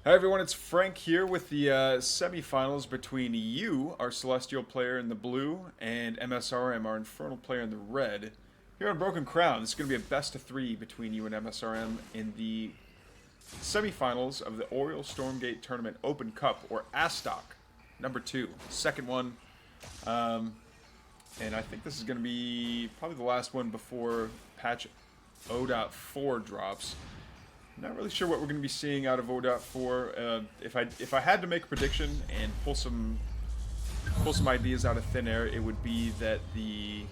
Hi everyone, it's Frank here with the semifinals between you, our Celestial player in the blue, and msrm, our Infernal player in the red. Here on Broken Crown, this is going to be a best of three between you and msrm in the semifinals of the Oriole Stormgate Tournament Open Cup, or ASTOC2, second one. And I think this is going to be probably the last one before patch 0.4 drops. Not really sure what we're going to be seeing out of 0.4. If I had to make a prediction and pull some ideas out of thin air, it would be that the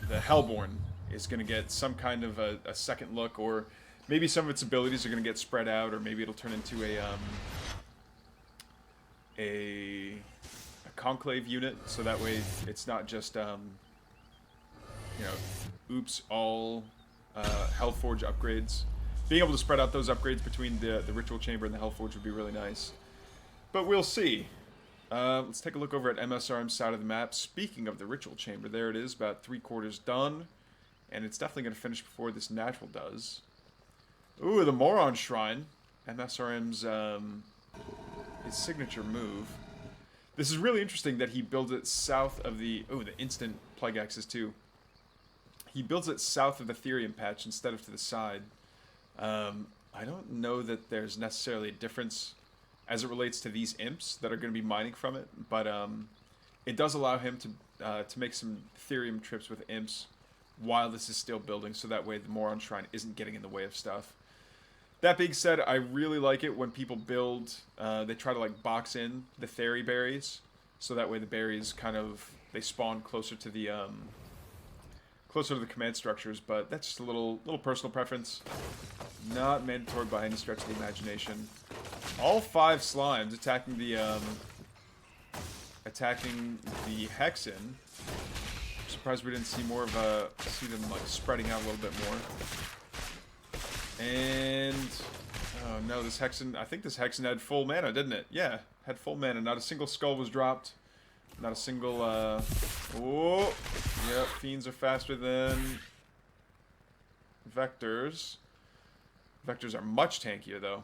Hellborn is going to get some kind of a second look, or maybe some of its abilities are going to get spread out, or maybe it'll turn into a conclave unit, so that way it's not just oops all Hellforge upgrades. Being able to spread out those upgrades between the Ritual Chamber and the Hellforge would be really nice. But we'll see. Let's take a look over at msrm's side of the map. Speaking of the Ritual Chamber, there it is, about 3/4 done. And it's definitely going to finish before this natural does. Ooh, the Moron Shrine. msrm's his signature move. This is really interesting that he builds it south of the... Oh, the instant Plague Axes too. He builds it south of the Therium patch instead of to the side. I don't know that there's necessarily a difference as it relates to these imps that are going to be mining from it, but it does allow him to make some Therium trips with imps while this is still building, so that way the Moron Shrine isn't getting in the way of stuff. That being said, I really like it when people build, they try to like box in the Theri berries, so that way the berries kind of, they spawn closer to the command structures, but that's just a little personal preference. Not mandatory by any stretch of the imagination. All 5 slimes attacking the Hexen. I'm surprised we didn't see more of see them like spreading out a little bit more. And oh no, this Hexen, I think this Hexen had full mana, didn't it? Yeah, had full mana. Not a single skull was dropped. Not a single, oh, yep, fiends are faster than vectors. Vectors are much tankier, though.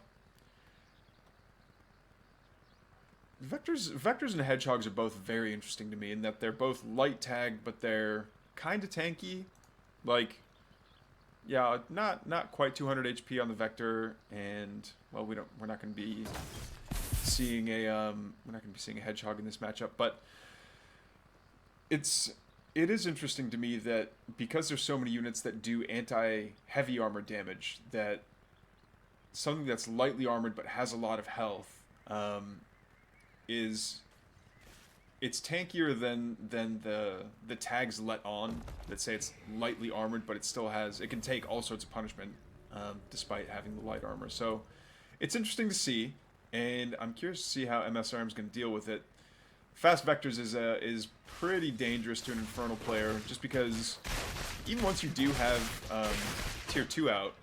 Vectors and hedgehogs are both very interesting to me in that they're both light tag, but they're kind of tanky. Like, yeah, not quite 200 HP on the vector, and well, we're not going to be seeing a hedgehog in this matchup, but it is interesting to me that because there's so many units that do anti-heavy armor damage, that something that's lightly armored but has a lot of health it's tankier than the tags let on that say it's lightly armored, but it can take all sorts of punishment despite having the light armor. So it's interesting to see, and I'm curious to see how msrm is going to deal with it. Fast vectors is pretty dangerous to an Infernal player, just because even once you do have tier 2 out,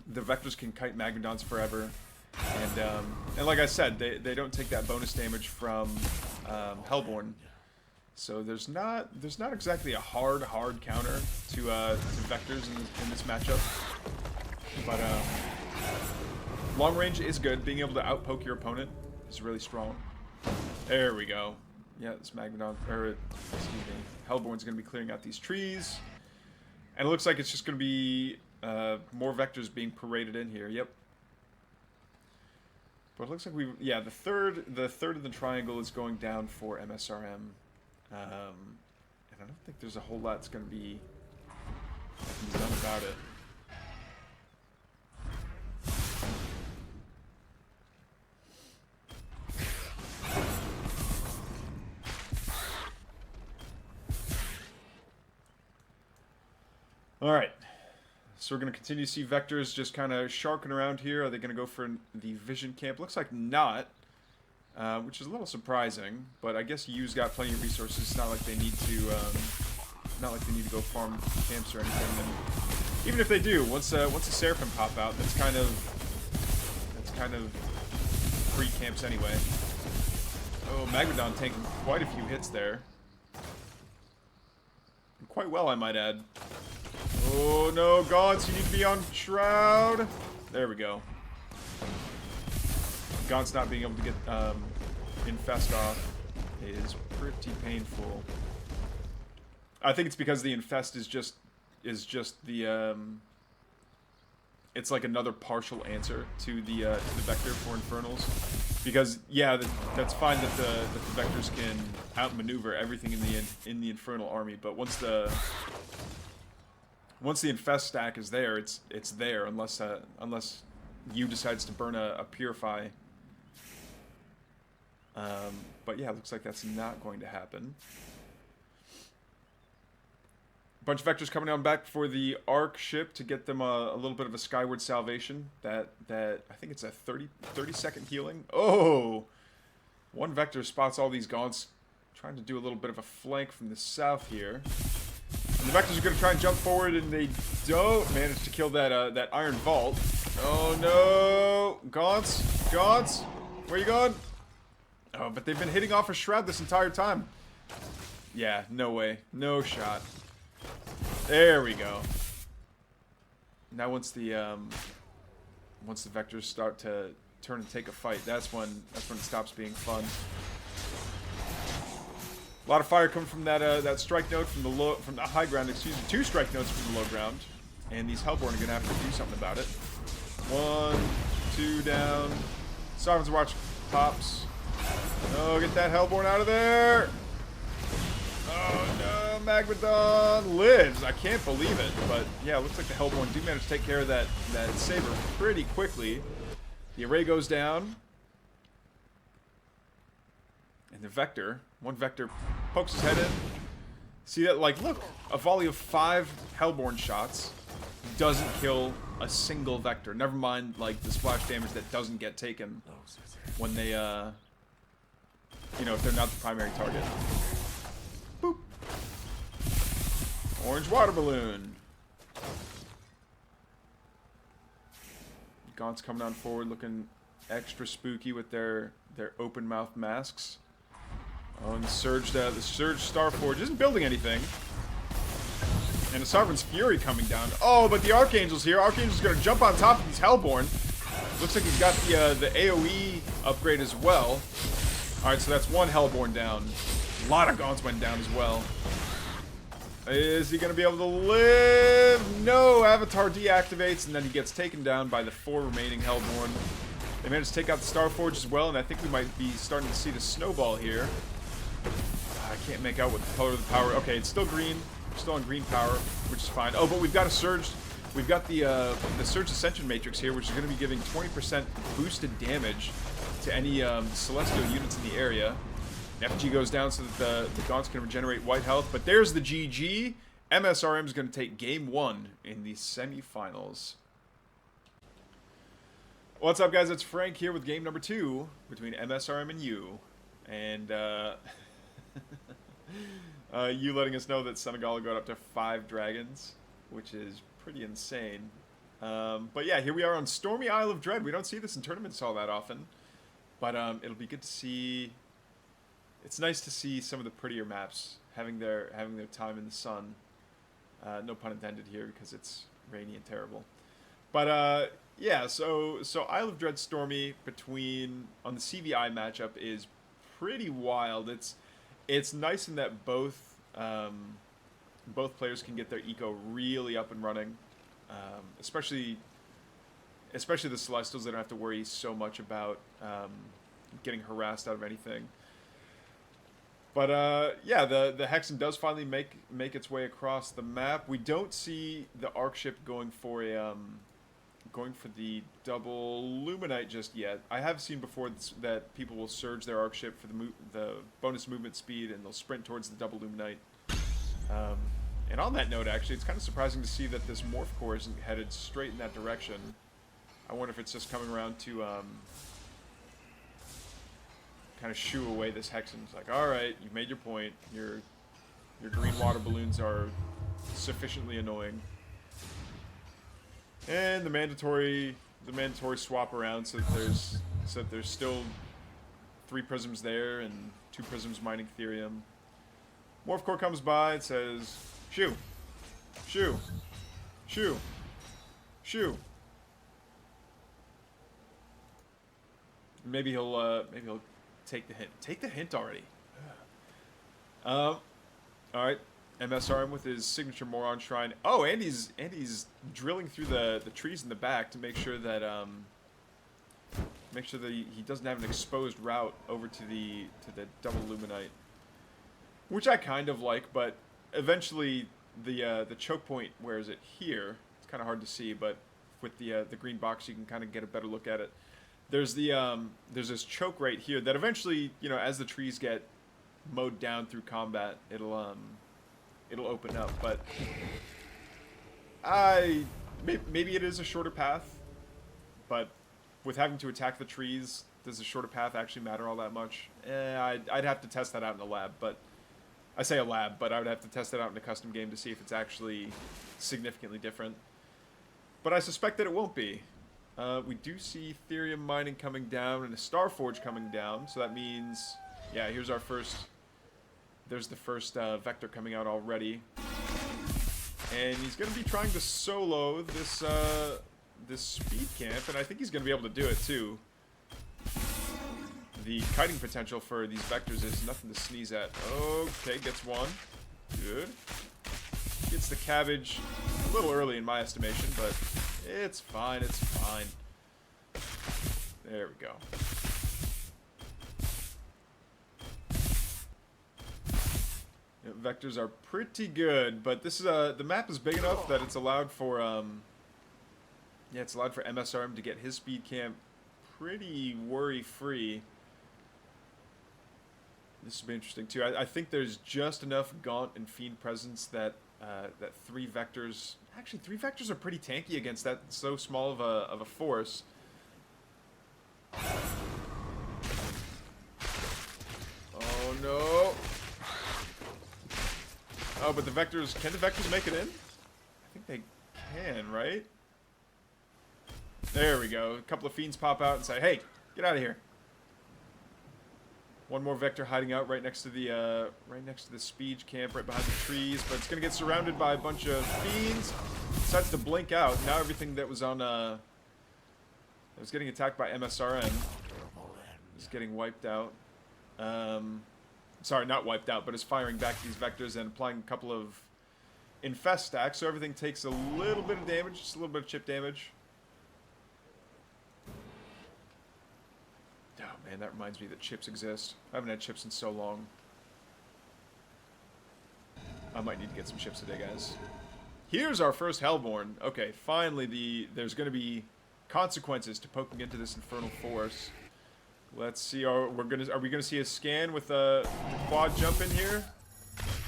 the vectors can kite Magmadons forever, and like I said, they don't take that bonus damage from Hellborn, so there's not exactly a hard counter to vectors in this matchup, but long range is good. Being able to outpoke your opponent is really strong. There we go. Yeah, this Magmadon, or excuse me, Hellborn's going to be clearing out these trees, and it looks like it's just going to be more vectors being paraded in here. Yep. But it looks like the third of the triangle is going down for msrm, and I don't think there's a whole lot that's going to be done about it. Alright, so we're going to continue to see vectors just kind of sharking around here. Are they going to go for the vision camp? Looks like not, which is a little surprising, but I guess Yu's got plenty of resources. It's not like they need to go farm camps or anything. And even if they do, once the Seraphim pop out, that's kind of free camps anyway. Oh, Magmadon taking quite a few hits there. And quite well, I might add. Oh no, gods, you need to be on Shroud. There we go. Gaunt's not being able to get Infest off is pretty painful. I think it's because the Infest is just the it's like another partial answer to the Vector for Infernals. Because yeah, that's fine that the Vectors can outmaneuver everything in the Infernal army, but once the Infest stack is there, it's there unless you decides to burn a Purify. But yeah, it looks like that's not going to happen. Bunch of Vectors coming on back for the Arc ship to get them a little bit of a Skyward Salvation. That I think it's a 30-second healing. Oh! One Vector spots all these Gaunts, trying to do a little bit of a flank from the south here. And the Vectors are going to try and jump forward, and they don't manage to kill that Iron Vault. Oh no! Gaunts! Where you going? Oh, but they've been hitting off a Shroud this entire time. Yeah, no way. No shot. There we go. Now once the Vectors start to turn and take a fight, that's when it stops being fun. A lot of fire coming from that strike node from the high ground. Excuse me, 2 strike nodes from the low ground, and these Hellborn are gonna have to do something about it. 1, 2 down. Sovereign's Watch pops. Oh, get that Hellborn out of there! Oh no, Magmadon lives. I can't believe it. But yeah, it looks like the Hellborn do manage to take care of that Saber pretty quickly. The array goes down. And the Vector, one Vector pokes his head in. See that? Like, look, a volley of 5 Hellborn shots doesn't kill a single Vector. Never mind, like, the splash damage that doesn't get taken when they, you know, if they're not the primary target. Boop. Orange water balloon. Gaunt's coming on forward looking extra spooky with their open mouth masks. Oh, and the Surge Starforge isn't building anything. And the Sovereign's Fury coming down. Oh, but the Archangel's here. Archangel's gonna jump on top of these Hellborn. Looks like he's got the AoE upgrade as well. Alright, so that's 1 Hellborn down. A lot of Gaunts went down as well. Is he going to be able to live? No! Avatar deactivates, and then he gets taken down by the 4 remaining Hellborn. They managed to take out the Starforge as well, and I think we might be starting to see the snowball here. I can't make out what the color of the power... Okay, it's still green. We're still on green power, which is fine. Oh, but we've got a Surge... We've got the Surge Ascension Matrix here, which is going to be giving 20% boosted damage to any Celestial units in the area. FG goes down so that the Gaunts can regenerate white health. But there's the GG. msrm is going to take game 1 in the semifinals. What's up, guys? It's Frank here with game number 2 between msrm and you. And you letting us know that Senegal got up to 5 dragons, which is pretty insane. But yeah, here we are on Stormy Isle of Dread. We don't see this in tournaments all that often. But it'll be good to see... It's nice to see some of the prettier maps having their time in the sun. No pun intended here because it's rainy and terrible. But yeah, so Isle of Dread Stormy on the CVI matchup is pretty wild. It's nice in that both players can get their eco really up and running, especially the Celestials. They don't have to worry so much about getting harassed out of anything. But yeah, the Hexen does finally make its way across the map. We don't see the Arc ship going for the double Luminite just yet. I have seen before that people will surge their Arc ship for the bonus movement speed, and they'll sprint towards the double Luminite. And on that note, actually, it's kind of surprising to see that this Morph Core isn't headed straight in that direction. I wonder if it's just coming around to kind of shoo away this Hexen. It's like, all right, you made your point. Your green water balloons are sufficiently annoying. And the mandatory swap around so that there's still 3 prisms there and 2 prisms mining Therium. Morph Core comes by and says, shoo, shoo, shoo, shoo. maybe he'll take the hint. Take the hint already. All right. msrm with his signature Moron Shrine. Oh, and he's drilling through the trees in the back to make sure that he doesn't have an exposed route over to the double Luminite, which I kind of like. But eventually, the choke point, where is it? Here. It's kind of hard to see, but with the green box, you can kind of get a better look at it. There's there's this choke right here that eventually, as the trees get mowed down through combat, it'll open up. But maybe it is a shorter path, but with having to attack the trees, does the shorter path actually matter all that much? I'd have to test that out in a lab, but I say a lab, but I would have to test it out in a custom game to see if it's actually significantly different. But I suspect that it won't be. We do see Therium mining coming down and a Starforge coming down, so that means, yeah, here's our first. There's the first vector coming out already, and he's going to be trying to solo this this speed camp, and I think he's going to be able to do it too. The kiting potential for these vectors is nothing to sneeze at. Okay, gets one. Good. Gets the cabbage a little early in my estimation, but it's fine, it's fine. There we go. Vectors are pretty good, but this is the map is big enough that it's allowed for it's allowed for msrm to get his speed camp pretty worry-free. This will be interesting too. I think there's just enough Gaunt and Fiend presence that that 3 vectors. Actually, 3 vectors are pretty tanky against that so small of a force. Oh no! Oh, but the vectors, can the vectors make it in? I think they can, right? There we go. A couple of fiends pop out and say, hey, get out of here. One more vector hiding out right next to the speed camp, right behind the trees, but it's gonna get surrounded by a bunch of fiends. Decides to blink out. Now everything that was on that was getting attacked by msrm is getting wiped out. Sorry, not wiped out, but is firing back these vectors and applying a couple of infest stacks, so everything takes a little bit of damage, just a little bit of chip damage. Oh man, that reminds me that chips exist. I haven't had chips in so long. I might need to get some chips today, guys. Here's our first Hellborn. Okay, finally there's going to be consequences to poking into this infernal force. Let's see. Are we gonna see a scan with a quad jump in here?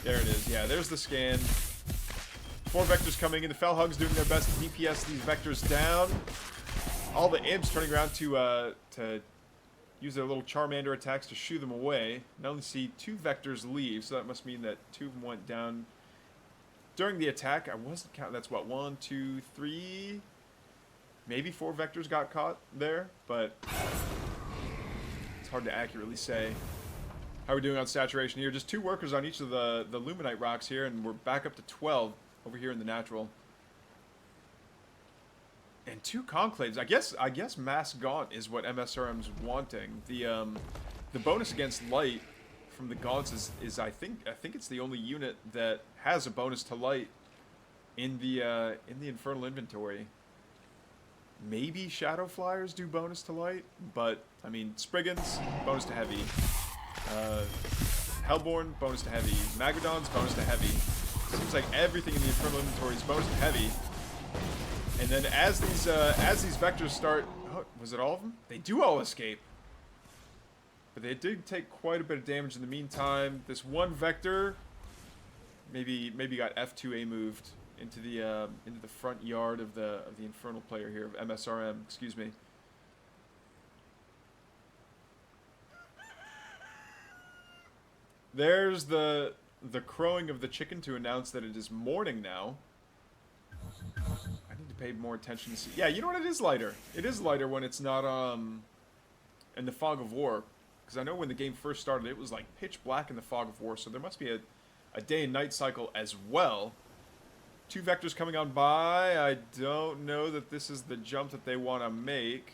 There it is. Yeah, there's the scan. 4 vectors coming in. The Fellhug's doing their best to DPS these vectors down. All the imps turning around to use their little Charmander attacks to shoo them away. I only see 2 vectors leave, so that must mean that 2 of them went down during the attack. I wasn't counting. That's what, 1, 2, 3, maybe 4 vectors got caught there, but hard to accurately say. How are we doing on saturation here? Just 2 workers on each of the Luminite rocks here, and we're back up to 12 over here in the natural. And 2 conclaves. I guess mass Gaunt is what msrm's wanting. The bonus against light from the Gaunts is I think it's the only unit that has a bonus to light in the infernal inventory. Maybe Shadow Flyers do bonus to light, but I mean Spriggans bonus to heavy, Hellborn bonus to heavy, Magadon's bonus to heavy. Seems like everything in the infernal inventory is bonus to heavy. And then as these vectors start, oh, was it all of them? They do all escape, but they did take quite a bit of damage in the meantime. This one vector maybe got F2A moved into the front yard of the infernal player here, of msrm, excuse me. There's the crowing of the chicken to announce that it is morning now. I need to pay more attention to see. Yeah, you know what? It is lighter. It is lighter when it's not in the fog of war, because I know when the game first started, it was like pitch black in the fog of war. So there must be a day and night cycle as well. 2 vectors coming on by. I don't know that this is the jump that they want to make.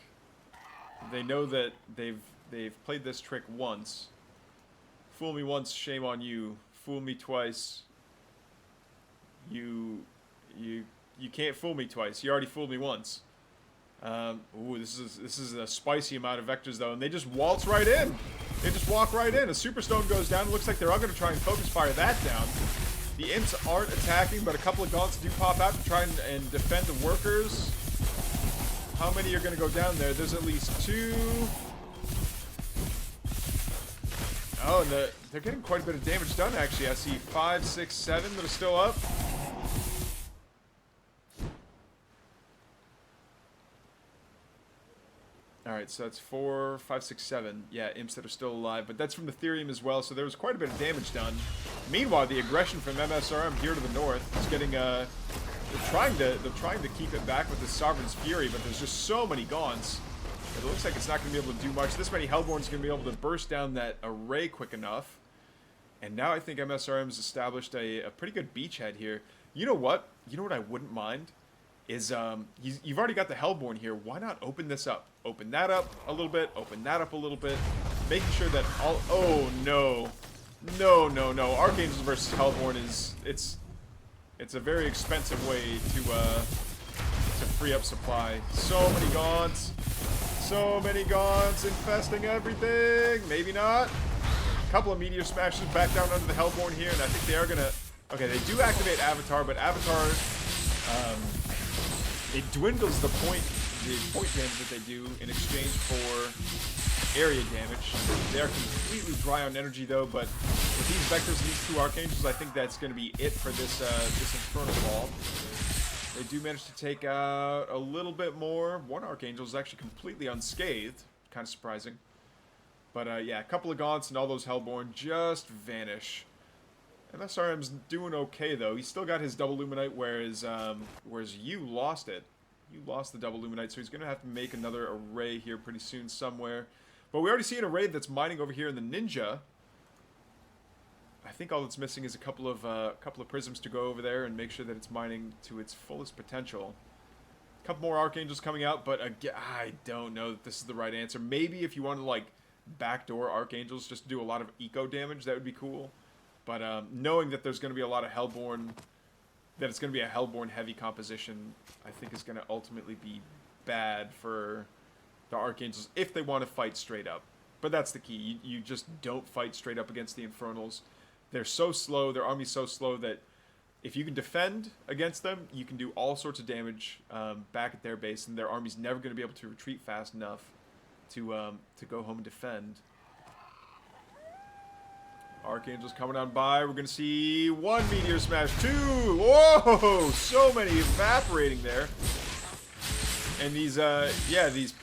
They know that they've played this trick once. Fool me once, shame on you. Fool me twice. You can't fool me twice. You already fooled me once. Ooh, this is a spicy amount of vectors though, and they just waltz right in. They just walk right in. A Superstone goes down. It looks like they're all going to try and focus fire that down. The imps aren't attacking, but a couple of gaunts do pop out to try and defend the workers. How many are going to go down there? There's at least 2. Oh, and they're getting quite a bit of damage done, actually. I see 5, 6, 7 that are still up. Alright, so that's 4, 5, 6, 7. Yeah, imps that are still alive, but that's from the Therium as well, so there was quite a bit of damage done. Meanwhile, the aggression from MSRM here to the north is getting, they're trying to keep it back with the Sovereign's Fury, but there's just so many gaunts. It looks like it's not going to be able to do much. This many Hellborn's going to be able to burst down that array quick enough. And now I think MSRM's established a pretty good beachhead here. You know what? You know what I wouldn't mind? Is you've already got the Hellborn here. Why not open this up? Open that up a little bit. Open that up a little bit. Making sure that all... Oh, no. No, no, no. Archangels versus Hellborn is... It's a very expensive way to free up supply. So many gaunts. So many gaunts infesting everything. Maybe not. A couple of Meteor Smashes back down under the Hellborn here, and I think they are going to... Okay, they do activate Avatar, but Avatar... it dwindles the point damage that they do in exchange for area damage. They are completely dry on energy though, but with these vectors and these 2 Archangels, I think that's going to be it for this this Infernal Ball. They do manage to take out a little bit more. 1 Archangel is actually completely unscathed. Kind of surprising. But yeah, a couple of gaunts and all those Hellborn just vanish. MSRM's doing okay though. He's still got his double Luminite, whereas you lost it. You lost the double Luminite, so he's going to have to make another array here pretty soon somewhere. But we already see an array that's mining over here in the Ninja. I think all that's missing is a couple of prisms to go over there and make sure that it's mining to its fullest potential. A couple more Archangels coming out, but again, I don't know that this is the right answer. Maybe if you want to like backdoor Archangels just to do a lot of eco damage, that would be cool. But knowing that there's going to be a lot of Hellborn, that it's going to be a Hellborn heavy composition, I think is going to ultimately be bad for the Archangels if they want to fight straight up. But that's the key. You just don't fight straight up against the Infernals. They're so slow, their army's so slow that if you can defend against them, you can do all sorts of damage back at their base, and their army's never going to be able to retreat fast enough to go home and defend. Archangels coming on by. We're going to see 1 Meteor Smash, 2! Whoa! So many evaporating there. And these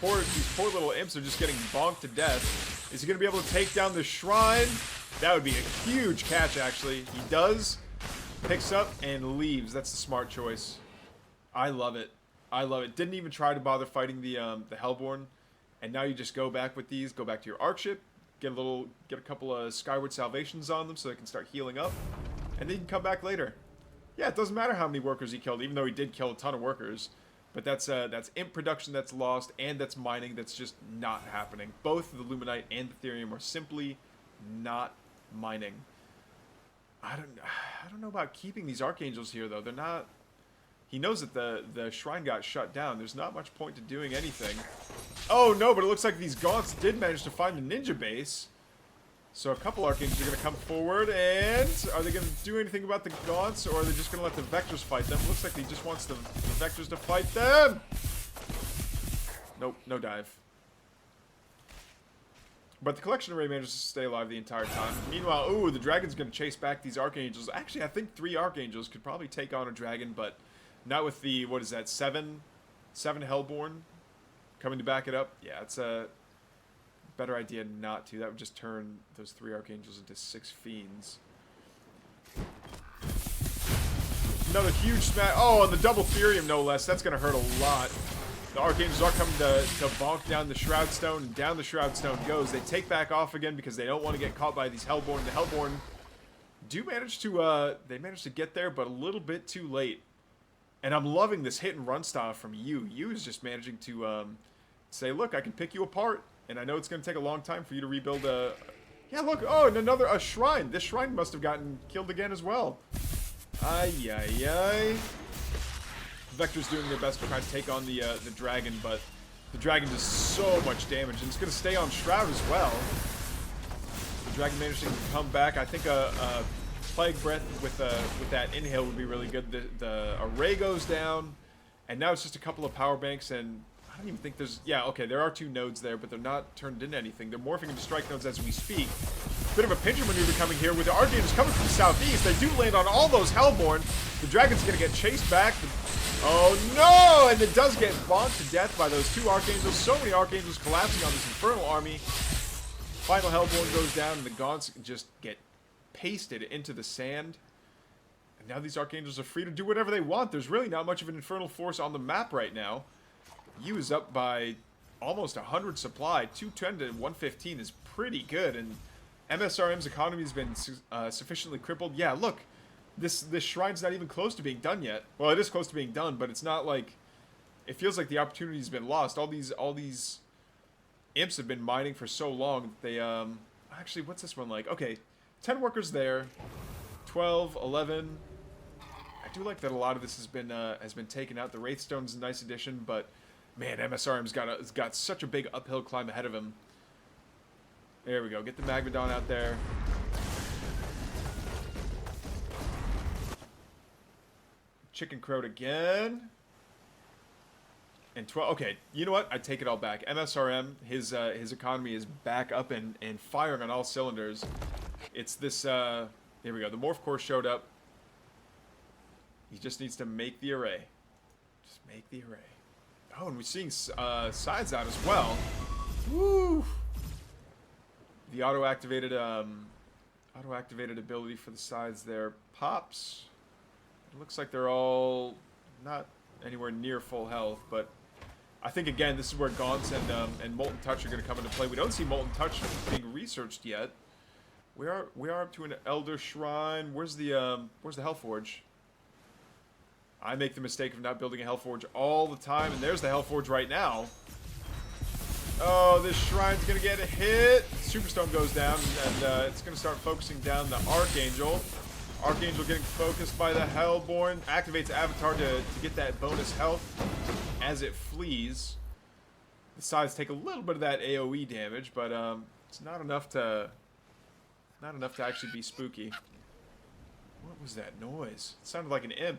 poor little imps are just getting bonked to death. Is he going to be able to take down the Shrine? That would be a huge catch, actually. He does. Picks up and leaves. That's the smart choice. I love it. I love it. Didn't even try to bother fighting the Hellborn. And now you just go back with these. Go back to your Archship. Get a couple of Skyward Salvations on them so they can start healing up, and then you can come back later. Yeah, it doesn't matter how many workers he killed, even though he did kill a ton of workers. But that's imp production that's lost, and that's mining that's just not happening. Both the Luminite and the Therium are simply not mining. I don't know about keeping these Archangels here though. They're not. He knows that the Shrine got shut down. There's not much point to doing anything. Oh no, but it looks like these Gaunts did manage to find the Ninja base. So a couple Archangels are going to come forward, and are they going to do anything about the Gaunts, or are they just going to let the Vectors fight them? It looks like he just wants the Vectors to fight them! Nope, no dive. But the Collection Array manages to stay alive the entire time. Meanwhile, ooh, the Dragon's going to chase back these Archangels. Actually, I think 3 Archangels could probably take on a Dragon, but not with the, what is that, 7 Hellborn coming to back it up. Yeah, it's a better idea not to. That would just turn those 3 Archangels into 6 Fiends. Another huge smash. Oh, and the double Therium, no less. That's going to hurt a lot. The Archangels are coming to bonk down the Shroud Stone, and down the Shroud Stone goes. They take back off again because they don't want to get caught by these Hellborn. The Hellborn do manage to, they manage to get there, but a little bit too late. And I'm loving this hit and run style from You. You is just managing to say, look, I can pick you apart, and I know it's going to take a long time for you to rebuild a... Yeah, look, oh, and a shrine. This shrine must have gotten killed again as well. Ay, ay, ay. Vector's doing their best to try to take on the dragon, but the dragon does so much damage, and it's going to stay on Shroud as well. The dragon managing to come back. I think a Plague Breath with that inhale would be really good. The array goes down, and now it's just a couple of power banks, and I don't even think there's... Yeah, okay, there are 2 nodes there, but they're not turned into anything. They're morphing into strike nodes as we speak. Bit of a pincher maneuver coming here with the Archangels coming from the southeast. They do land on all those Hellborn. The Dragon's going to get chased back. Oh, no! And it does get bonked to death by those 2 Archangels. So many Archangels collapsing on this Infernal army. Final Hellborn goes down, and the Gaunts just get pasted into the sand. And now these Archangels are free to do whatever they want. There's really not much of an Infernal force on the map right now. You is up by almost 100 supply. 210 to 115 is pretty good, and MSRM's economy has been sufficiently crippled. Yeah, look, this shrine's not even close to being done yet. Well, it is close to being done, but it's not like... It feels like the opportunity's been lost. All these imps have been mining for so long. They, actually, what's this one like? Okay, 10 workers there, 12, 11... I do like that a lot of this has been taken out. The Wraithstone's a nice addition, but... Man, MSRM's got such a big uphill climb ahead of him. There we go. Get the Magmadon out there. Chicken Crowed again. And 12. Okay, you know what? I take it all back. MSRM, his economy is back up and firing on all cylinders. It's this... Here we go. The Morph Core showed up. He just needs to make the array. Just make the array. Oh, and we're seeing sides out as well. Woo! The auto-activated ability for the sides there pops. It looks like they're all not anywhere near full health, but I think again this is where Gaunts and Molten Touch are going to come into play. We don't see Molten Touch being researched yet. We are up to an Elder Shrine. Where's the Hellforge? I make the mistake of not building a Hellforge all the time, and there's the Hellforge right now. Oh, this Shrine's going to get a hit. Superstone goes down, and it's going to start focusing down the Archangel. Archangel getting focused by the Hellborn. Activates Avatar to get that bonus health as it flees. The sides take a little bit of that AoE damage, but it's not enough to actually be spooky. What was that noise? It sounded like an imp.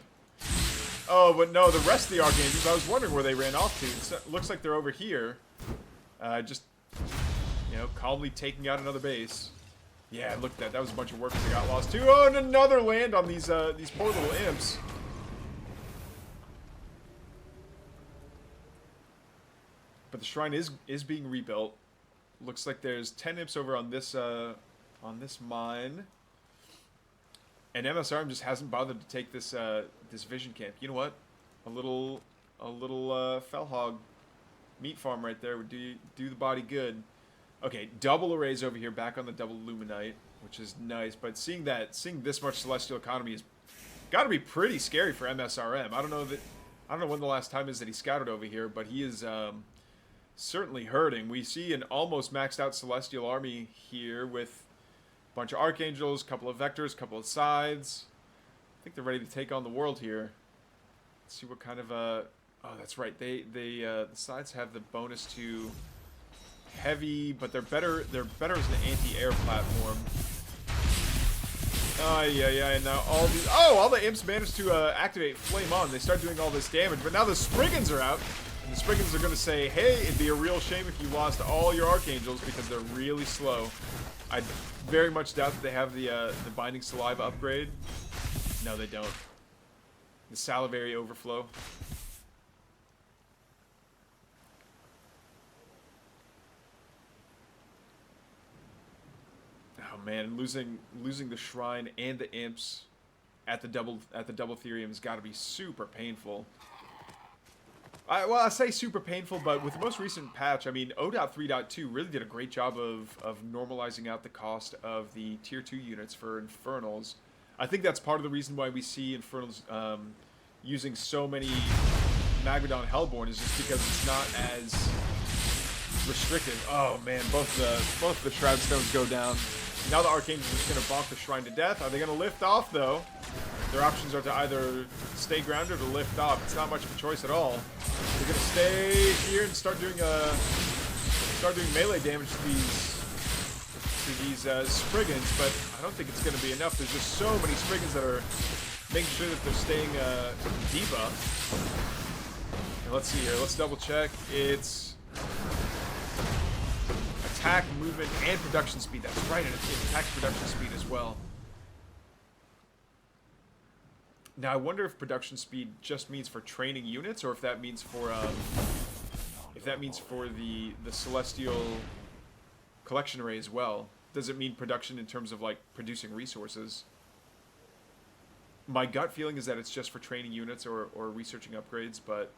Oh, but no, the rest of the Archangels, I was wondering where they ran off to. It looks like they're over here. Just, you know, calmly taking out another base. Yeah, look at that. That was a bunch of workers that got lost too. Oh, and another land on these poor little imps. But the shrine is being rebuilt. Looks like there's 10 imps over on this mine. And MSRM just hasn't bothered to take this this vision camp. You know what? A little Fellhog meat farm right there would do the body good. Okay, double arrays over here, back on the double Luminite, which is nice. But seeing this much Celestial economy has got to be pretty scary for MSRM. I don't know when the last time is that he scouted over here, but he is certainly hurting. We see an almost maxed out Celestial army here with a bunch of Archangels, couple of Vectors, couple of Scythes. I think they're ready to take on the world here. Let's see what kind of oh, that's right. The Scythes have the bonus to heavy, but they're better as an anti-air platform. Oh, yeah, and now all the imps managed to activate Flame On. They start doing all this damage, but now the Spriggans are out, and the Spriggans are going to say, hey, it'd be a real shame if you lost all your Archangels because they're really slow. I very much doubt that they have the Binding Saliva upgrade. No, they don't. The Salivary Overflow. Oh man, losing the shrine and the imps at the double Therium has got to be super painful. Well, I say super painful, but with the most recent patch, I mean, 0.3.2 really did a great job of normalizing out the cost of the Tier 2 units for Infernals. I think that's part of the reason why we see Infernals using so many Magmadon Hellborn is just because it's not as restrictive. Oh man, both the Shroud Stones go down. Now the Archangel's just gonna bonk the Shrine to death. Are they gonna lift off though? Their options are to either stay grounded or lift off. It's not much of a choice at all. They're gonna stay here and start doing melee damage to these Spriggans, but I don't think it's gonna be enough. There's just so many Spriggans that are making sure that they're staying debuff. And let's see here. Let's double check. It's attack, movement, and production speed. That's right, and it's attack production speed as well. Now I wonder if production speed just means for training units, or if that means for the Celestial Collection Array as well. Does it mean production in terms of like producing resources? My gut feeling is that it's just for training units or researching upgrades, but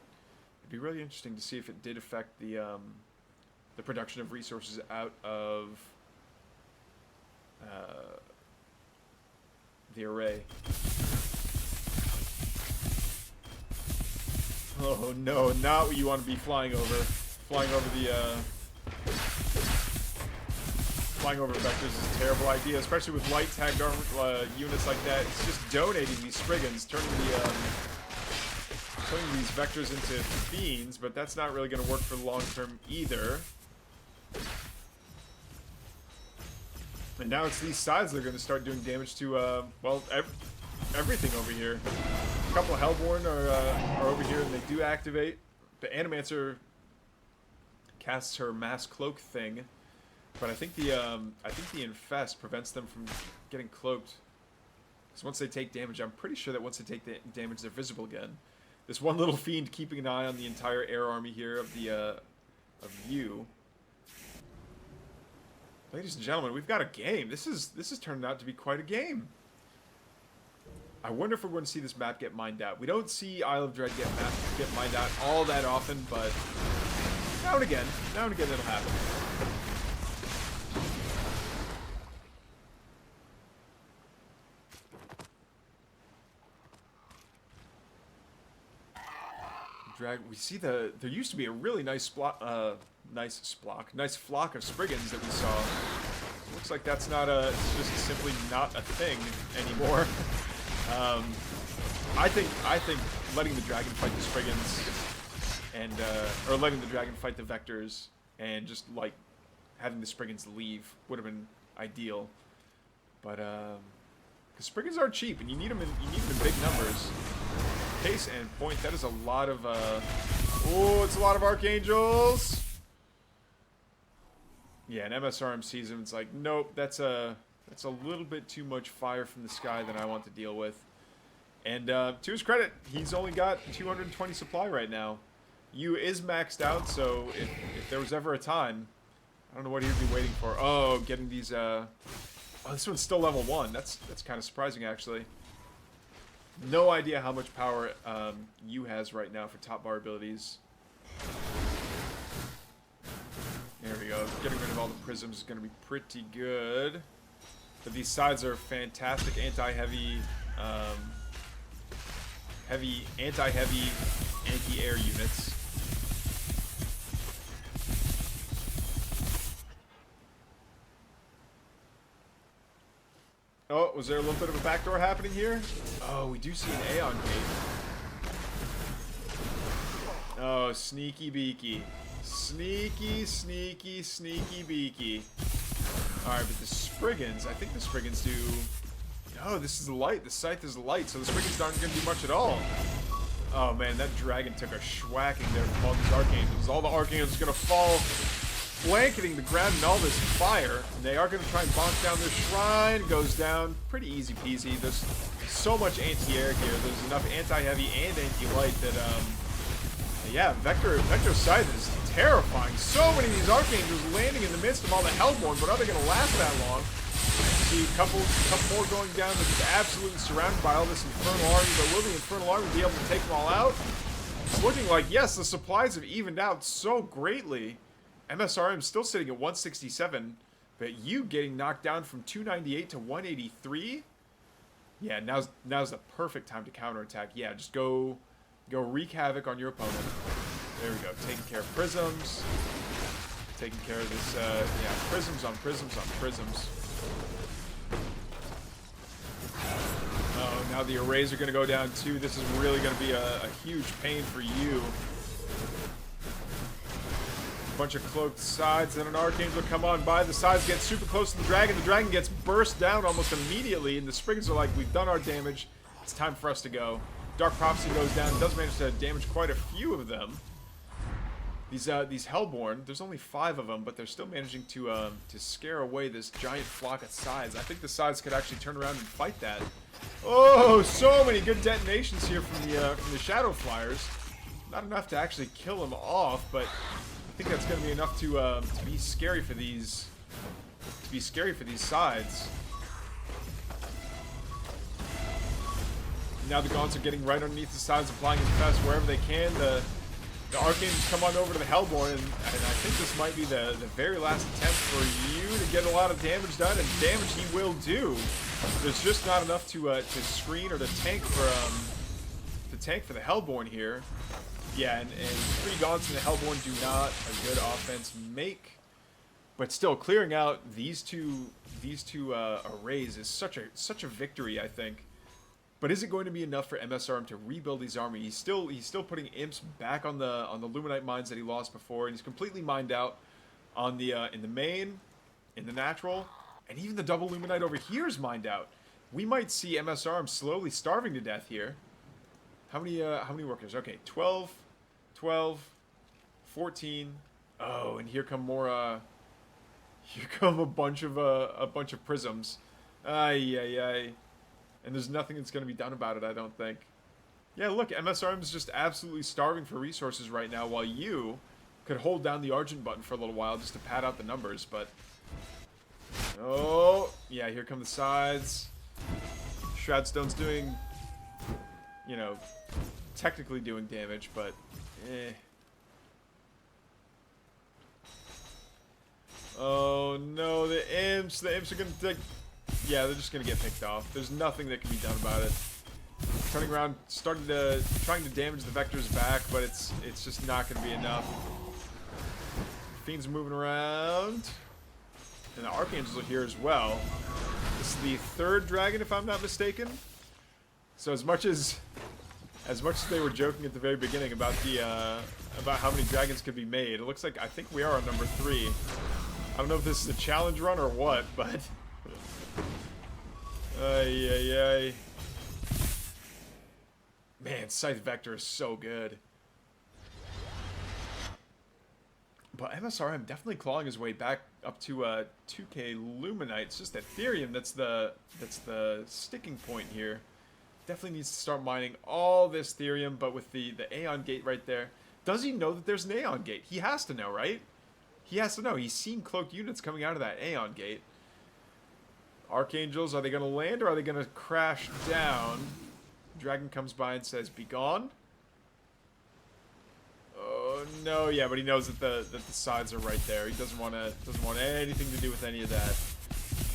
it'd be really interesting to see if it did affect the production of resources out of the array. Oh no, not what you want to be flying over. Flying over vectors is a terrible idea, especially with light tagged units like that. It's just donating these Spriggans, turning these vectors into fiends, but that's not really going to work for the long term either. And now it's these sides that are going to start doing damage to, well, everything over here. A couple of Hellborn are over here, and they do activate. The Animancer casts her Mass Cloak thing, but I think the Infest prevents them from getting cloaked. Because once they take damage, I'm pretty sure that once they take the damage, they're visible again. This one little fiend keeping an eye on the entire air army here of you. Ladies and gentlemen, we've got a game. This is turning out to be quite a game. I wonder if we're going to see this map get mined out. We don't see Isle of Dread get mined out all that often, but now and again it'll happen. We see there used to be a really nice flock of Spriggans that we saw. Looks like that's not it's just simply not a thing anymore. I think letting the dragon fight the Spriggans and or letting the dragon fight the vectors and just like having the Spriggans leave would have been ideal. But because Spriggans are cheap and you need them in big numbers. Case and point. That is a lot of oh, it's a lot of Archangels. Yeah, and msrm sees him. It's like, nope, that's a little bit too much fire from the sky than I want to deal with. And to his credit, he's only got 220 supply right now. You is maxed out, so if there was ever a time, I don't know what he'd be waiting for. Oh, getting these. Oh, this one's still level 1. That's kind of surprising, actually. No idea how much power you has right now for top bar abilities. There we go. Getting rid of all the prisms is going to be pretty good. But these sides are fantastic anti-heavy, anti-heavy, anti-air units. Oh, was there a little bit of a backdoor happening here? Oh, we do see an Aeon Gate. Oh, sneaky beaky. Sneaky, sneaky, sneaky beaky. Alright, but the Spriggans, I think the Spriggans do... Oh, this is the light. The scythe is the light, so the Spriggans aren't going to do much at all. Oh man, that dragon took a schwacking there from all these Archangels. All the Archangels are going to fall, blanketing the ground in all this fire. And they are going to try and bonk down their shrine. Goes down. Pretty easy peasy. There's so much anti-air here. There's enough anti-heavy and anti-light that, yeah, Vector Scythe is terrifying. So many of these Archangels landing in the midst of all the Hellborn, but are they going to last that long? See a couple more going down. They're just absolutely surrounded by all this Infernal Army, but will the Infernal Army be able to take them all out? It's looking like, yes, the supplies have evened out so greatly. msrm still sitting at 167, but you getting knocked down from 298 to 183? Yeah, now's the perfect time to counterattack. Yeah, just go wreak havoc on your opponent. There we go, taking care of prisms. taking care of this, yeah, prisms on prisms on prisms. Oh, now the arrays are going to go down too. This is really going to be a huge pain for you. A bunch of cloaked sides and an Archangel come on by. The sides get super close to the dragon. The dragon gets burst down almost immediately, and the Sprigs are like, we've done our damage. It's time for us to go. Dark Prophecy goes down. It does manage to damage quite a few of them. These Hellborn, there's only 5 of them, but they're still managing to scare away this giant flock of sides. I think the sides could actually turn around and fight that. Oh, so many good detonations here from the Shadow Flyers. Not enough to actually kill them off, but I think that's going to be enough to be scary for these. To be scary for these sides. Now the Gaunts are getting right underneath the sides, applying infest wherever they can. The Archangels come on over to the Hellborn, and I think this might be the very last attempt for you to get a lot of damage done, and damage he will do. There's just not enough to screen or to tank for the Hellborn here. Yeah, and 3 Gaunts and the Hellborn do not a good offense make. But still, clearing out these two arrays is such a victory, I think. But is it going to be enough for msrm to rebuild his army? He's still putting imps back on the Luminite mines that he lost before, and he's completely mined out on the in the main, in the natural, and even the double Luminite over here is mined out. We might see msrm slowly starving to death here. How many workers? Okay, 12, 14. Oh, and here come more. Here come a bunch of prisms. Ay ay ay. And there's nothing that's going to be done about it, I don't think. Yeah, look, msrm is just absolutely starving for resources right now, while you could hold down the Argent button for a little while just to pad out the numbers, but... Oh, yeah, here come the sides. Shroudstone's doing, you know, technically doing damage, but eh. Oh no, the imps are going to take... Yeah, they're just going to get picked off. There's nothing that can be done about it. Turning around, trying to damage the vectors back, but it's just not going to be enough. Fiend's moving around. And the Archangels are here as well. This is the 3rd dragon, if I'm not mistaken. So as much as they were joking at the very beginning about about how many dragons could be made, it looks like I think we are on number 3. I don't know if this is a challenge run or what, but ay ay ay. Man, Scythe Vector is so good. But msrm definitely clawing his way back up to 2k Luminite. It's just Ethereum that's the sticking point here. Definitely needs to start mining all this Ethereum, but with the Aeon Gate right there. Does he know that there's an Aeon Gate? He has to know, right? He has to know. He's seen cloaked units coming out of that Aeon Gate. Archangels, are they going to land or are they going to crash down? Dragon comes by and says, "Be gone." Oh no, yeah, but he knows that the sides are right there. He doesn't want anything to do with any of that.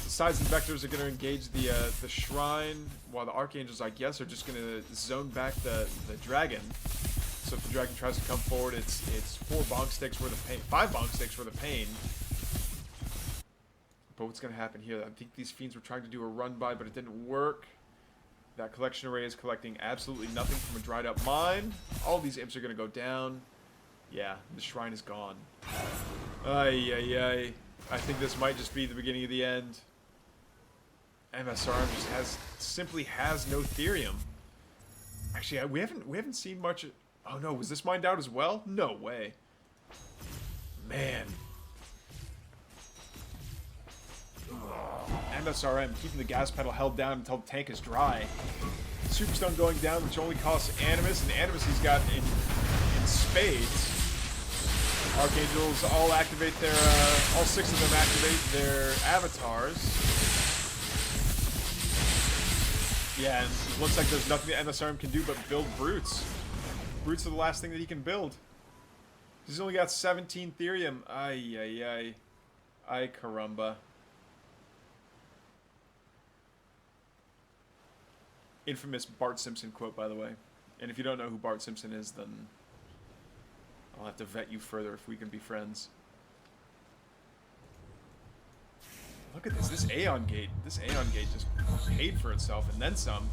The sides and vectors are going to engage the shrine, while the Archangels, I guess, are just going to zone back the dragon. So if the dragon tries to come forward, it's 4 bonk sticks worth of pain, 5 bonk sticks worth of pain. But what's going to happen here? I think these fiends were trying to do a run by, but it didn't work. That collection array is collecting absolutely nothing from a dried up mine. All these imps are going to go down. Yeah, the shrine is gone. Ay, ay, ay. I think this might just be the beginning of the end. msrm just simply has no Therium. Actually, we haven't seen much. Oh no, was this mined out as well? No way. Man. msrm keeping the gas pedal held down until the tank is dry. Superstone going down, which only costs Animus, and Animus he's got in spades. Archangels all activate their, all 6 of them activate their avatars. Yeah, and it looks like there's nothing that msrm can do but build Brutes. Brutes are the last thing that he can build. He's only got 17 Therium. Ay, ay, ay. Ay, caramba. Infamous Bart Simpson quote, by the way. And if you don't know who Bart Simpson is, then I'll have to vet you further if we can be friends. Look at this. This Aeon Gate just paid for itself and then some.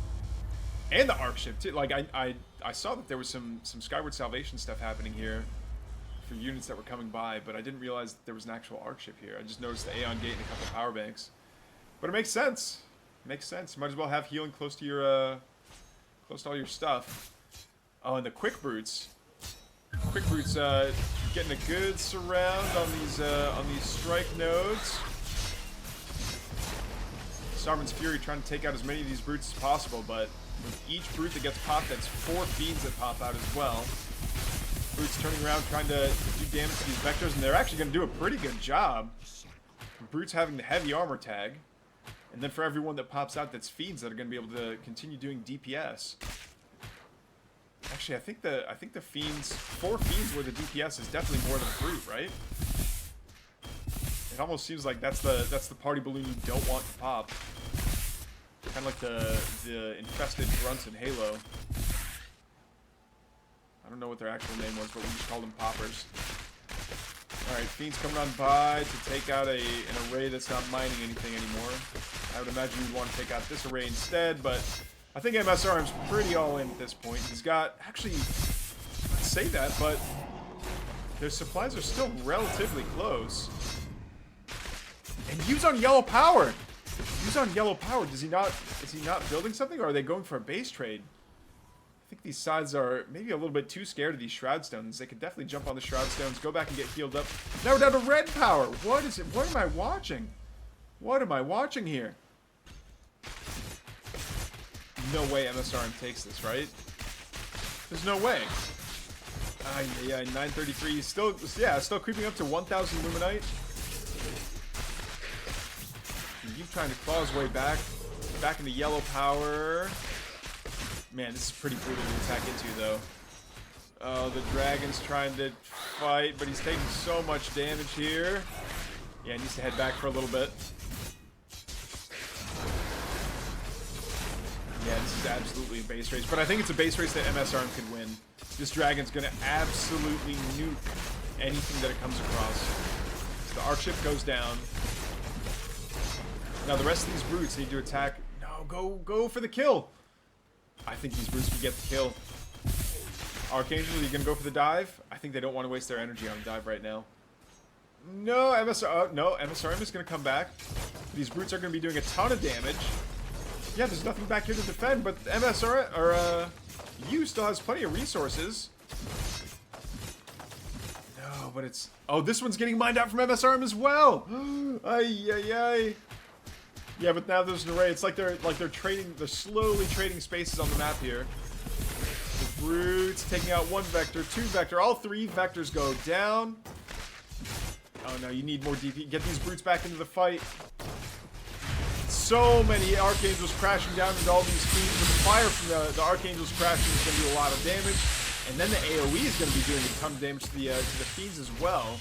And the Arc Ship too. Like I saw that there was some Skyward Salvation stuff happening here for units that were coming by, but I didn't realize that there was an actual Arc Ship here. I just noticed the Aeon Gate and a couple of power banks. But it makes sense. It makes sense. You might as well have healing close to your close to all your stuff. Oh, and the Quick Brutes. Quick Brutes getting a good surround on these strike nodes. Starman's Fury trying to take out as many of these brutes as possible, but with each brute that gets popped, that's 4 fiends that pop out as well. Brutes turning around trying to do damage to these vectors, and they're actually going to do a pretty good job. Brutes having the heavy armor tag, and then for everyone that pops out, that's fiends that are going to be able to continue doing DPS. Actually, I think the fiends, 4 fiends worth of DPS is definitely more than a brute, right? It almost seems like that's the party balloon you don't want to pop. Kind of like the infested grunts in Halo. I don't know what their actual name was, but we just called them poppers. Alright, fiends coming on by to take out an array that's not mining anything anymore. I would imagine you'd want to take out this array instead, but I think msrm's pretty all in at this point. He's got, actually, I'd say that, but their supplies are still relatively close. And Yu's on yellow power! Yu's on yellow power. Is he not building something, or are they going for a base trade? I think these sides are maybe a little bit too scared of these Shroud Stones. They could definitely jump on the Shroud Stones, go back and get healed up. Now we're down to red power! What is it? What am I watching? What am I watching here? No way msrm takes this, right? There's no way. Yeah, 933. He's still creeping up to 1,000 Luminite. You trying to claw his way back into yellow power. Man, this is pretty brutal to attack into, though. Oh, the dragon's trying to fight, but he's taking so much damage here. Yeah, he needs to head back for a little bit. Yeah, this is absolutely a base race, but I think it's a base race that msrm could win. This dragon's gonna absolutely nuke anything that it comes across. So the Arc Ship goes down. Now the rest of these brutes need to attack. No, go for the kill. I think these brutes can get the kill. Archangel, are you gonna go for the dive? I think they don't want to waste their energy on a dive right now. No, msrm is gonna come back. These brutes are gonna be doing a ton of damage. Yeah, there's nothing back here to defend, but msrm or Yu still has plenty of resources. No, but it's this one's getting mined out from msrm as well. Ay. Yeah, but now there's an array. It's like they're trading, they're slowly trading spaces on the map here. The brutes taking out 1 vector, 2 vector, all 3 vectors go down. Oh no, you need more DP. Get these brutes back into the fight. So many Archangels crashing down into all these fiends. With the fire from the Archangels crashing is going to do a lot of damage. And then the AoE is going to be doing a ton of damage to the fiends as well.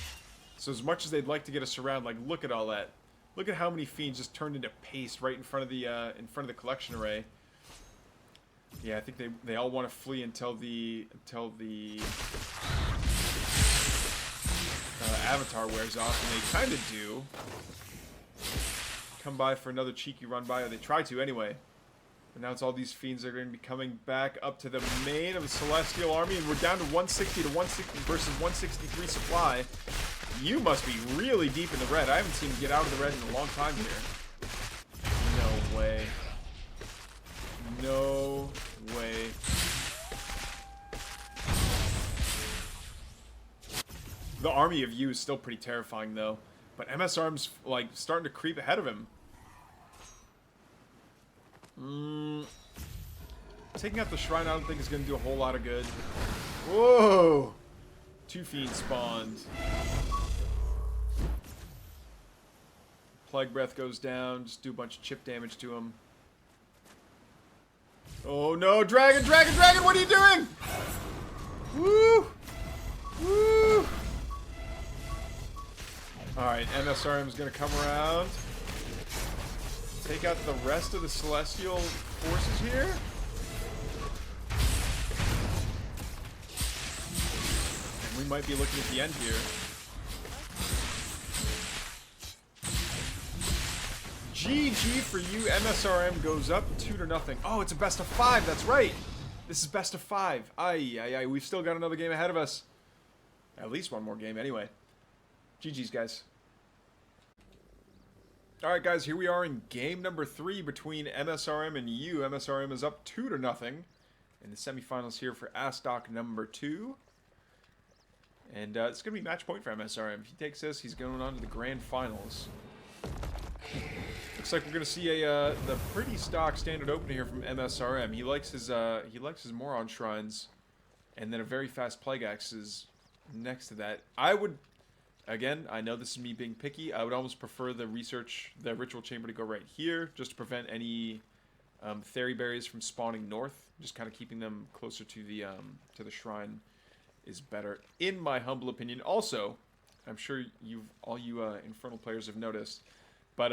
So as much as they'd like to get a surround, like look at all that. Look at how many fiends just turned into paste right in front of the collection array. Yeah, I think they all want to flee until the avatar wears off, and they kind of do. Come by for another cheeky run by, or they try to anyway. But now it's all these fiends that are going to be coming back up to the main of the Celestial Army, and we're down to 160 to 160 versus 163 supply. You must be really deep in the red. I haven't seen him get out of the red in a long time here. No way. No way. The army of Yu is still pretty terrifying, though. But msrm's, like, starting to creep ahead of him. Taking out the shrine, I don't think is going to do a whole lot of good. Whoa! 2 fiends spawned. Plague Breath goes down. Just do a bunch of chip damage to him. Oh no, dragon, dragon, dragon, what are you doing? Woo! Woo! Alright, msrm is going to come around. Take out the rest of the Celestial forces here. And we might be looking at the end here. GG for you. MSRM goes up 2-0. Oh, it's a best of 5. That's right. This is best of 5. Aye. We've still got another game ahead of us. At least one more game anyway. GG's, guys. Alright, guys. Here we are in game number 3 between MSRM and you. MSRM is up 2-0 in the semifinals here for ASTOC number 2. And it's going to be match point for MSRM. If he takes this, he's going on to the grand finals. Looks like we're going to see the pretty stock standard opener here from MSRM. He likes his Moron Shrines, and then a very fast Plague Axe is next to that. I would, again, I know this is me being picky. I would almost prefer the Ritual Chamber to go right here, just to prevent any Fairy Berries from spawning north. Just kind of keeping them closer to the shrine is better, in my humble opinion. Also, I'm sure all you Infernal players have noticed, but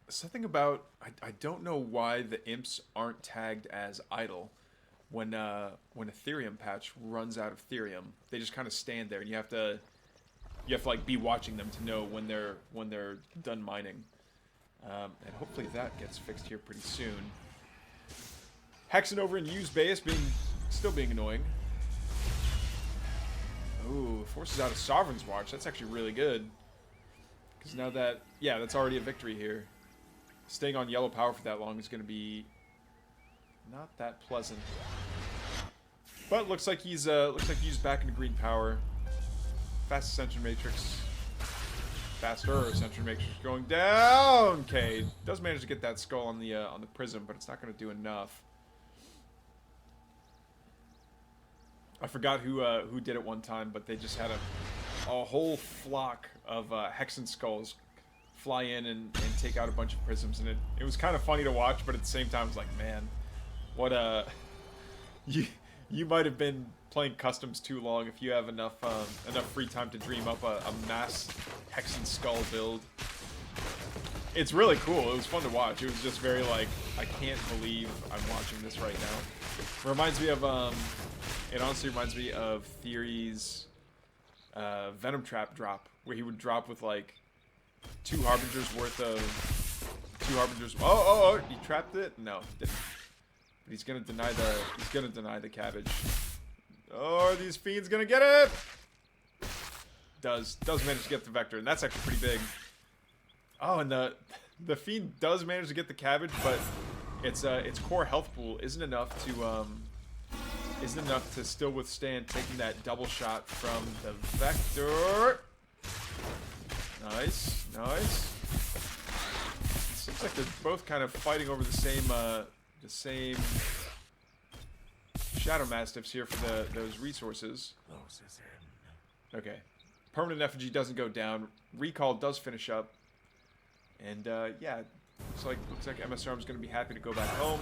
something about I don't know why the imps aren't tagged as idle when Ethereum patch runs out of Ethereum. They just kind of stand there, and you have to like be watching them to know when they're done mining. And hopefully that gets fixed here pretty soon. Hexing over in Yu's base still being annoying. Ooh, forces out a Sovereign's Watch. That's actually really good. Because now that's already a victory here. Staying on yellow power for that long is going to be not that pleasant. But looks like he's back into green power. Fast Ascension Matrix. Faster Ascension Matrix going down. Okay, does manage to get that skull on the prism, but it's not going to do enough. I forgot who did it one time, but they just had a whole flock of Hexen skulls fly in and take out a bunch of prisms, and it was kind of funny to watch, but at the same time, it was like, man, what you might have been playing customs too long if you have enough free time to dream up a mass Hexen skull build. It's really cool. It was fun to watch. It was just very like, I can't believe I'm watching this right now. Reminds me of it honestly reminds me of Theory's Venom Trap drop, where he would drop with like 2 Harbingers worth of 2 Harbingers. Oh, he trapped it? No, he didn't. But he's gonna deny the cabbage. Oh, are these fiends gonna get it? Does manage to get the vector, and that's actually pretty big. Oh, and the fiend does manage to get the cabbage, but its core health pool isn't enough to still withstand taking that double shot from the vector. Nice. It seems like they're both kind of fighting over the same Shadow Mastiffs here for those resources. Okay. Permanent effigy doesn't go down. Recall does finish up. And yeah, looks like MSRM is going to be happy to go back home.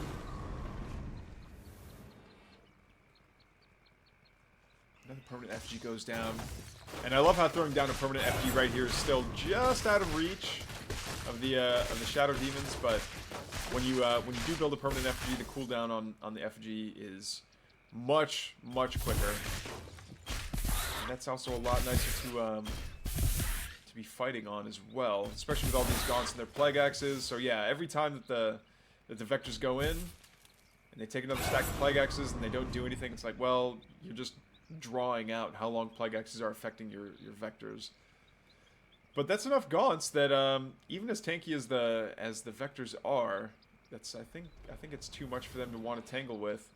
Another permanent effigy goes down. And I love how throwing down a permanent effigy right here is still just out of reach of the Shadow Demons, but when you do build a permanent effigy, the cooldown on the effigy is much quicker. And that's also a lot nicer to be fighting on as well, especially with all these gaunts and their Plague Axes. So yeah, every time that the vectors go in and they take another stack of Plague Axes and they don't do anything, it's like, well, you're just drawing out how long Plague Axes are affecting your vectors. But that's enough gaunts that even as tanky as the vectors are, that's I think it's too much for them to want to tangle with.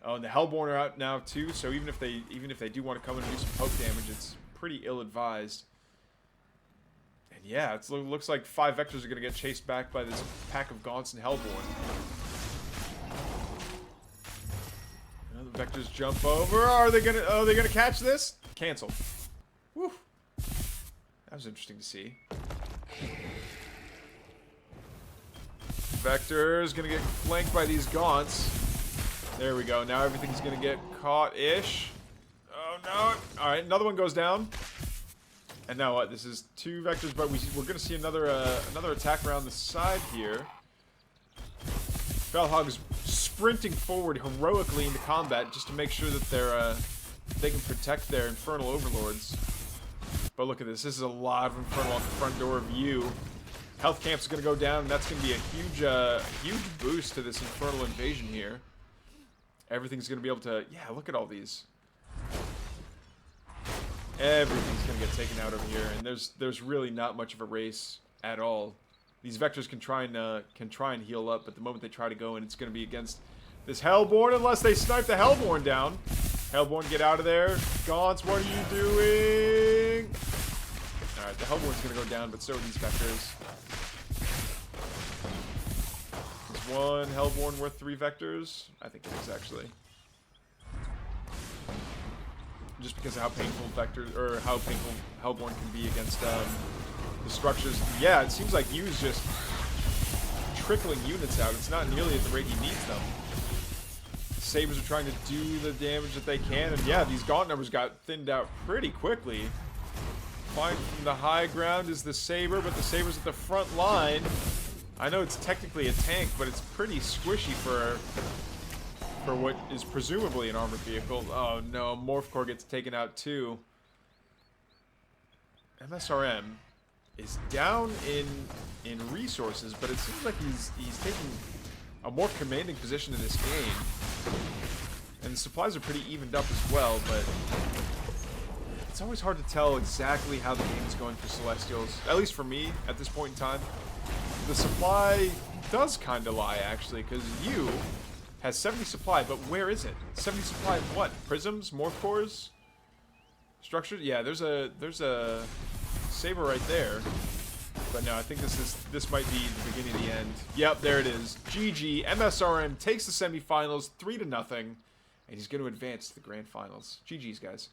Oh, and the Hellborn are out now too, so even if they do want to come in and do some poke damage, it's pretty ill-advised. And yeah, it looks like 5 vectors are going to get chased back by this pack of gaunts and Hellborn. The vectors jump over. Are they gonna catch this? Cancel. Woo. That was interesting to see. Vector's gonna get flanked by these gaunts. There we go. Now everything's gonna get caught-ish. Oh no! All right, another one goes down. And now what? This is 2 vectors, but we're gonna see another attack around the side here. Felhog's sprinting forward heroically into combat just to make sure that they can protect their Infernal Overlords. But look at this. This is a lot of Infernal off the front door of you. Health camp's going to go down, and that's going to be a huge boost to this Infernal Invasion here. Everything's going to be able to... Yeah, look at all these. Everything's going to get taken out over here, and there's really not much of a race at all. These Vectors can try and heal up, but the moment they try to go in, it's going to be against this Hellborn, unless they snipe the Hellborn down. Hellborn, get out of there. Gaunts, what are you doing? Alright, the Hellborn's going to go down, but so are these Vectors. Is one Hellborn worth 3 Vectors? I think it is, actually. Just because of how painful Vectors, or how painful Hellborn can be against the structures. Yeah, it seems like Yu's just trickling units out. It's not nearly at the rate he needs them. Sabers are trying to do the damage that they can, and yeah, these Gaunt numbers got thinned out pretty quickly. Flying from the high ground is the Saber, but the Saber's at the front line. I know it's technically a tank, but it's pretty squishy for what is presumably an armored vehicle. Oh no, Morph Core gets taken out too. MSRM is down in resources, but it seems like he's taking a more commanding position in this game. And the supplies are pretty evened up as well, but it's always hard to tell exactly how the game is going for Celestials, at least for me at this point in time. The supply does kind of lie, actually, because you has 70 supply, but where is it? 70 supply of what? Prisms? Morph Cores? Structured? Yeah, there's a Saber right there. But no, I think this might be the beginning of the end. Yep, there it is. GG. MSRM takes the semifinals 3-0, and he's going to advance to the grand finals. GG's, guys.